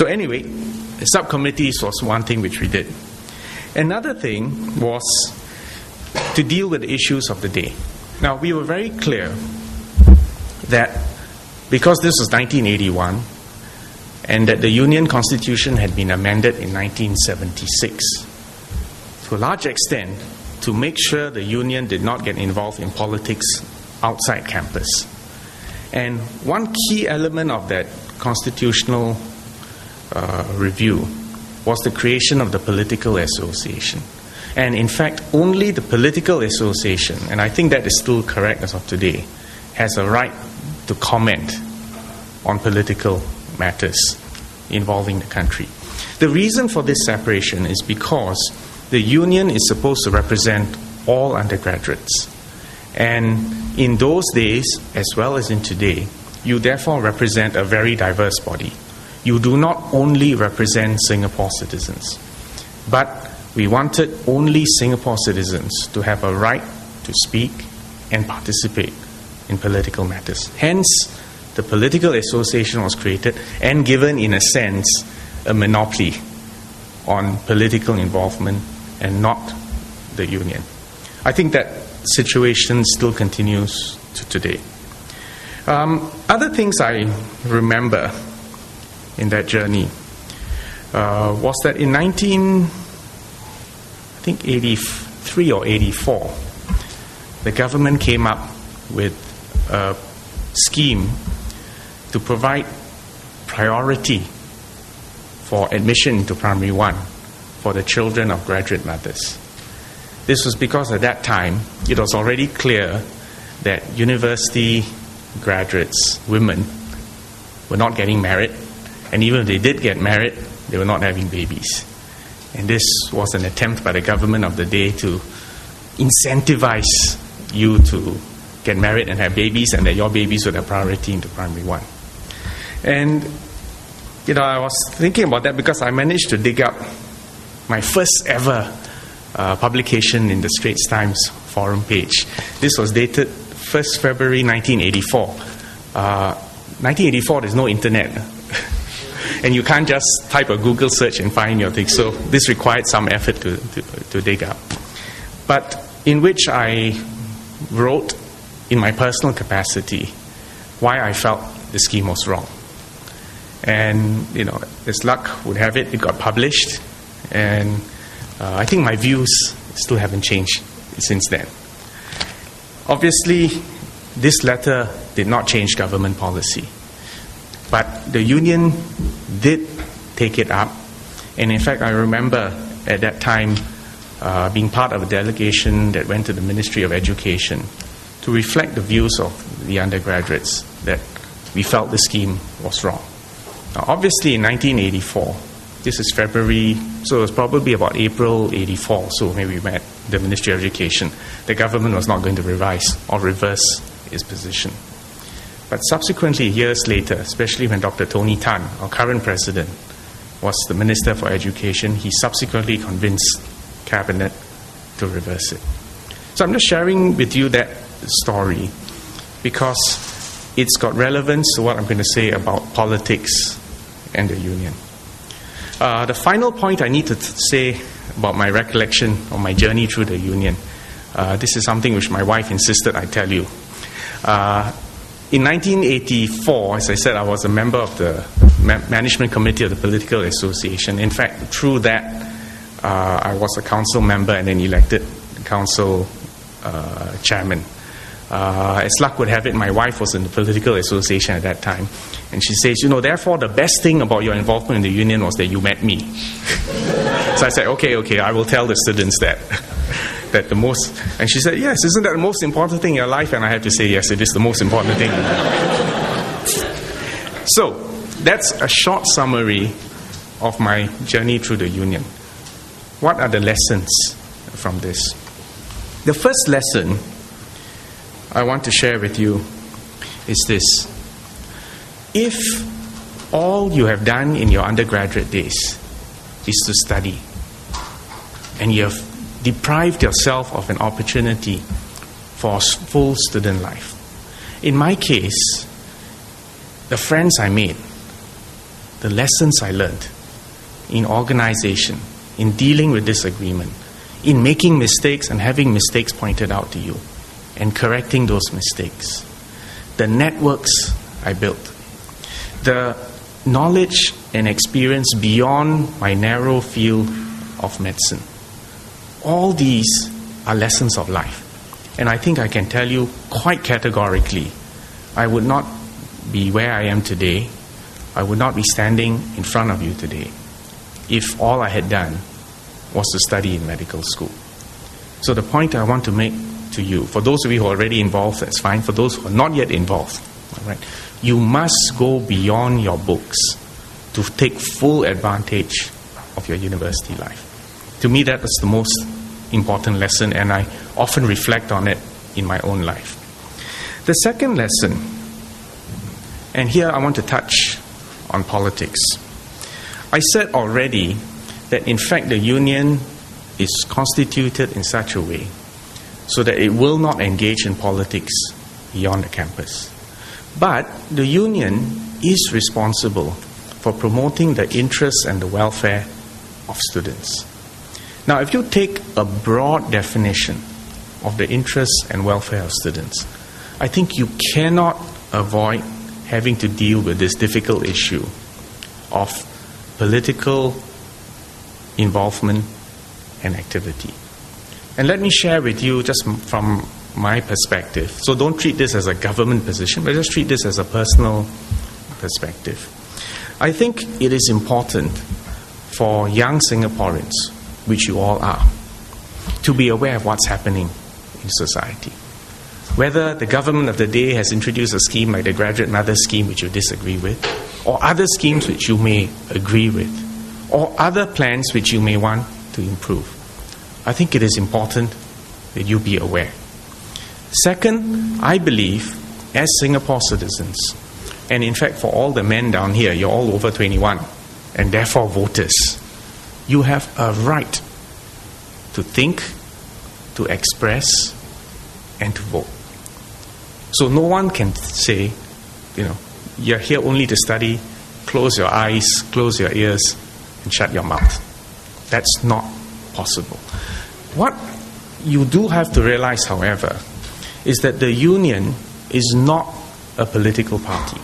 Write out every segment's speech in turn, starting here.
So anyway, subcommittees was one thing which we did. Another thing was to deal with the issues of the day. Now, we were very clear that because this was 1981 and that the Union Constitution had been amended in 1976, to a large extent, to make sure the Union did not get involved in politics outside campus. And one key element of that constitutional review was the creation of the political association. And in fact, only the political association, and I think that is still correct as of today, has a right to comment on political matters involving the country. The reason for this separation is because the union is supposed to represent all undergraduates. And in those days, as well as in today, you therefore represent a very diverse body. You do not only represent Singapore citizens, but we wanted only Singapore citizens to have a right to speak and participate in political matters. Hence, the political association was created and given, in a sense, a monopoly on political involvement and not the union. I think that situation still continues to today. Other things I remember in that journey was that in 1983 or 84, the government came up with a scheme to provide priority for admission into primary 1 for the children of graduate mothers. This was because at that time it was already clear that university graduates, women, were not getting married, and even if they did get married, they were not having babies. And this was an attempt by the government of the day to incentivize you to get married and have babies, and that your babies were the priority into primary 1. And, I was thinking about that because I managed to dig up my first ever publication in the Straits Times forum page. This was dated 1st February 1984. 1984, there's no internet. And you can't just type a Google search and find your thing. So this required some effort to dig up. But in which I wrote, in my personal capacity, why I felt the scheme was wrong. And, as luck would have it, it got published. And I think my views still haven't changed since then. Obviously, this letter did not change government policy. But the union did take it up. And in fact, I remember at that time being part of a delegation that went to the Ministry of Education to reflect the views of the undergraduates that we felt the scheme was wrong. Now, obviously, in 1984, this is February, so it was probably about April 84, so maybe we met the Ministry of Education. The government was not going to revise or reverse its position. But subsequently, years later, especially when Dr. Tony Tan, our current president, was the Minister for Education, he subsequently convinced Cabinet to reverse it. So I'm just sharing with you that story because it's got relevance to what I'm going to say about politics and the union. The final point I need to say about my recollection of my journey through the union, this is something which my wife insisted I tell you. In 1984, as I said, I was a member of the management committee of the political association. In fact, through that, I was a council member and then elected council chairman. As luck would have it, my wife was in the political association at that time. And she says, therefore the best thing about your involvement in the union was that you met me. So I said, okay, I will tell the students that the most... And she said, yes, isn't that the most important thing in your life? And I have to say, yes, it is the most important thing. So, that's a short summary of my journey through the union. What are the lessons from this? The first lesson I want to share with you is this. If all you have done in your undergraduate days is to study, and you have deprived yourself of an opportunity for full student life. In my case, the friends I made the lessons I learned in organization, in dealing with disagreement, in making mistakes and having mistakes pointed out to you, and correcting those mistakes, the networks I built, the knowledge and experience beyond my narrow field of medicine. All these are lessons of life. And I think I can tell you quite categorically, I would not be where I am today, I would not be standing in front of you today if all I had done was to study in medical school. So the point I want to make to you, for those of you who are already involved, that's fine. For those who are not yet involved, all right, you must go beyond your books to take full advantage of your university life. To me, that is the most important lesson, and I often reflect on it in my own life. The second lesson, and here I want to touch on politics. I said already that in fact the union is constituted in such a way so that it will not engage in politics beyond the campus. But the union is responsible for promoting the interests and the welfare of students. Now, if you take a broad definition of the interests and welfare of students, I think you cannot avoid having to deal with this difficult issue of political involvement and activity. And let me share with you just from my perspective. So don't treat this as a government position, but just treat this as a personal perspective. I think it is important for young Singaporeans, which you all are, to be aware of what's happening in society. Whether the government of the day has introduced a scheme like the Graduate Mother Scheme, which you disagree with, or other schemes which you may agree with, or other plans which you may want to improve, I think it is important that you be aware. Second, I believe, as Singapore citizens, and in fact for all the men down here, you're all over 21, and therefore voters, you have a right to think, to express, and to vote. So no one can say, you're here only to study, close your eyes, close your ears, and shut your mouth. That's not possible. What you do have to realize, however, is that the union is not a political party.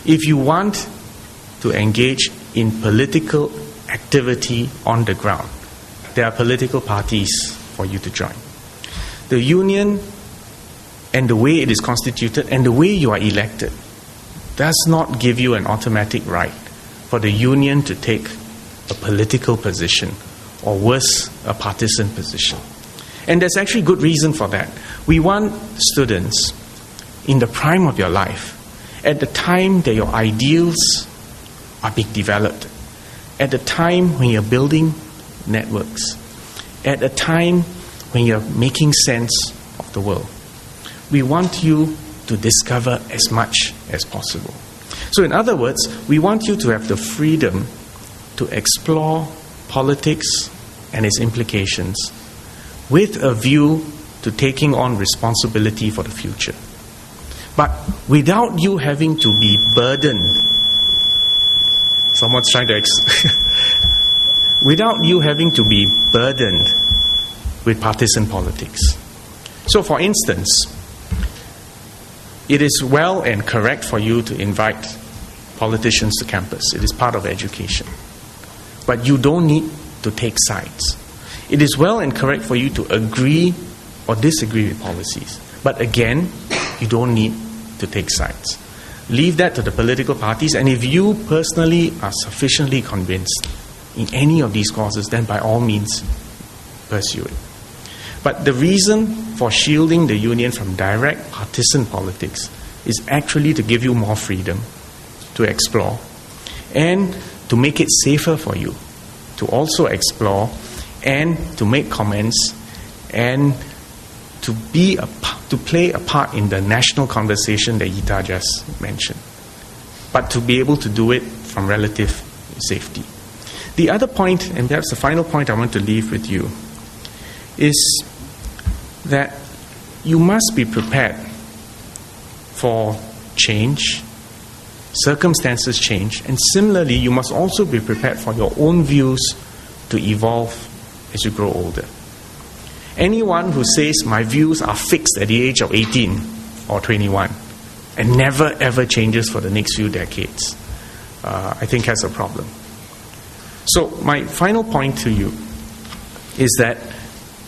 If you want to engage in political activity on the ground, there are political parties for you to join. The union and the way it is constituted and the way you are elected does not give you an automatic right for the union to take a political position, or worse, a partisan position. And there's actually good reason for that. We want students in the prime of your life, at the time that your ideals are being developed, at the time when you're building networks, at a time when you're making sense of the world. We want you to discover as much as possible. So in other words, we want you to have the freedom to explore politics and its implications with a view to taking on responsibility for the future. But without you having to be burdened, someone's trying to without you having to be burdened with partisan politics. So for instance, it is well and correct for you to invite politicians to campus. It is part of education. But you don't need to take sides. It is well and correct for you to agree or disagree with policies. But again, you don't need to take sides. Leave that to the political parties, and if you personally are sufficiently convinced in any of these causes, then by all means, pursue it. But the reason for shielding the union from direct partisan politics is actually to give you more freedom to explore and to make it safer for you to also explore and to make comments and to play a part in the national conversation that Yita just mentioned, but to be able to do it from relative safety. The other point, and perhaps the final point I want to leave with you, is that you must be prepared for change circumstances change, and similarly, you must also be prepared for your own views to evolve as you grow older. Anyone who says my views are fixed at the age of 18 or 21 and never ever changes for the next few decades, I think has a problem. So my final point to you is that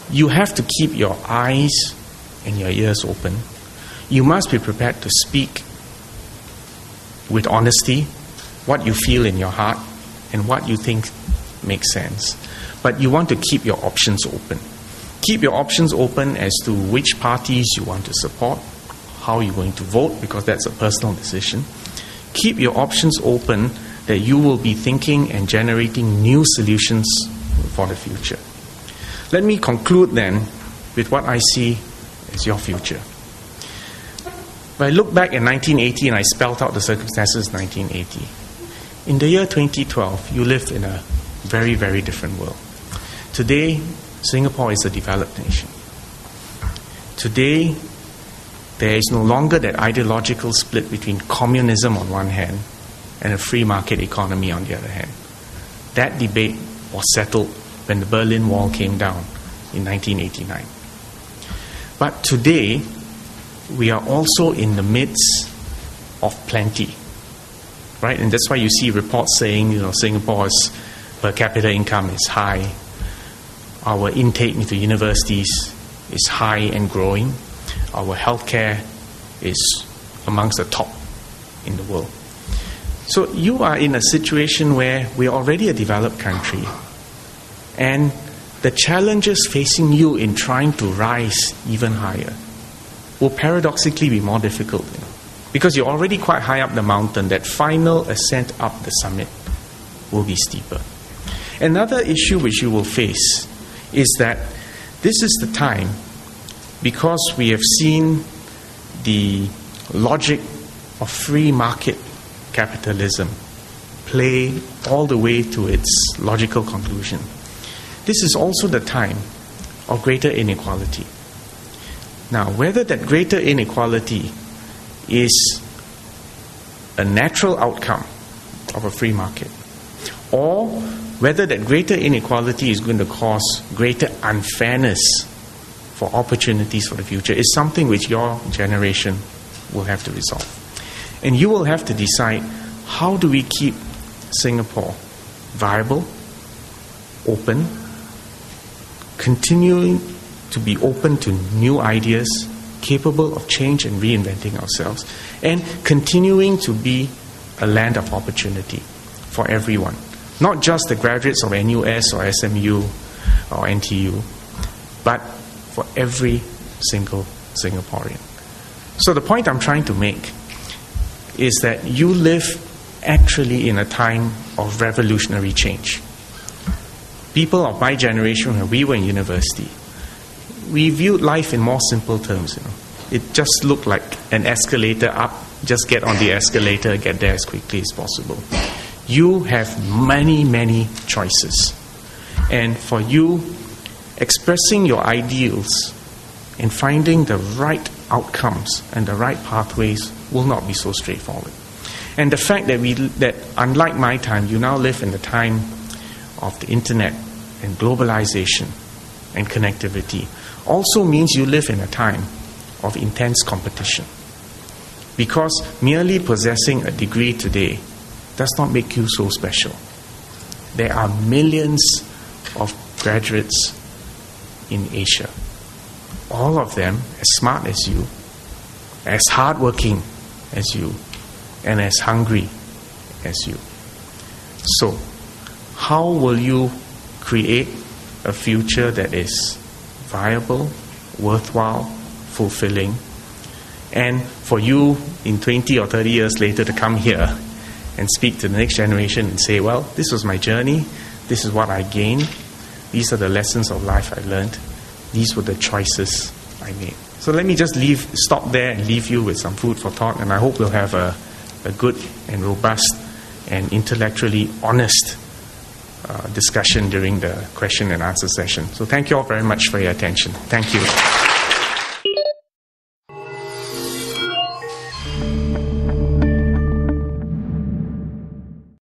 you have to keep your eyes and your ears open. You must be prepared to speak with honesty what you feel in your heart and what you think makes sense. But you want to keep your options open. Keep your options open as to which parties you want to support, how you're going to vote, because that's a personal decision. Keep your options open that you will be thinking and generating new solutions for the future. Let me conclude then with what I see as your future. If I look back at 1980 and I spelled out the circumstances of 1980, in the year 2012, you lived in a very, very different world. Today, Singapore is a developed nation. Today, there is no longer that ideological split between communism on one hand and a free market economy on the other hand. That debate was settled when the Berlin Wall came down in 1989. But today, we are also in the midst of plenty, right? And that's why you see reports saying, Singapore's per capita income is high. Our intake into universities is high and growing. Our healthcare is amongst the top in the world. So you are in a situation where we are already a developed country, and the challenges facing you in trying to rise even higher will paradoxically be more difficult, because you're already quite high up the mountain. That final ascent up the summit will be steeper. Another issue which you will face is that this is the time, because we have seen the logic of free market capitalism play all the way to its logical conclusion. This is also the time of greater inequality. Now, whether that greater inequality is a natural outcome of a free market, or whether that greater inequality is going to cause greater unfairness for opportunities for the future, is something which your generation will have to resolve. And you will have to decide, how do we keep Singapore viable, open, continuing to be open to new ideas, capable of change and reinventing ourselves, and continuing to be a land of opportunity for everyone. Not just the graduates of NUS or SMU or NTU, but for every single Singaporean. So the point I'm trying to make is that you live actually in a time of revolutionary change. People of my generation, when we were in university, we viewed life in more simple terms. It just looked like an escalator up, just get on the escalator, get there as quickly as possible. You have many, many choices. And for you, expressing your ideals and finding the right outcomes and the right pathways will not be so straightforward. And the fact that unlike my time, you now live in the time of the internet and globalization and connectivity also means you live in a time of intense competition. Because merely possessing a degree today does not make you so special. There are millions of graduates in Asia, all of them as smart as you, as hardworking as you, and as hungry as you. So, how will you create a future that is viable, worthwhile, fulfilling, and for you in 20 or 30 years later to come here and speak to the next generation and say, well, this was my journey, this is what I gained, these are the lessons of life I learned, these were the choices I made. So let me just stop there and leave you with some food for thought, and I hope we'll have a good and robust and intellectually honest discussion during the question and answer session. So thank you all very much for your attention. Thank you.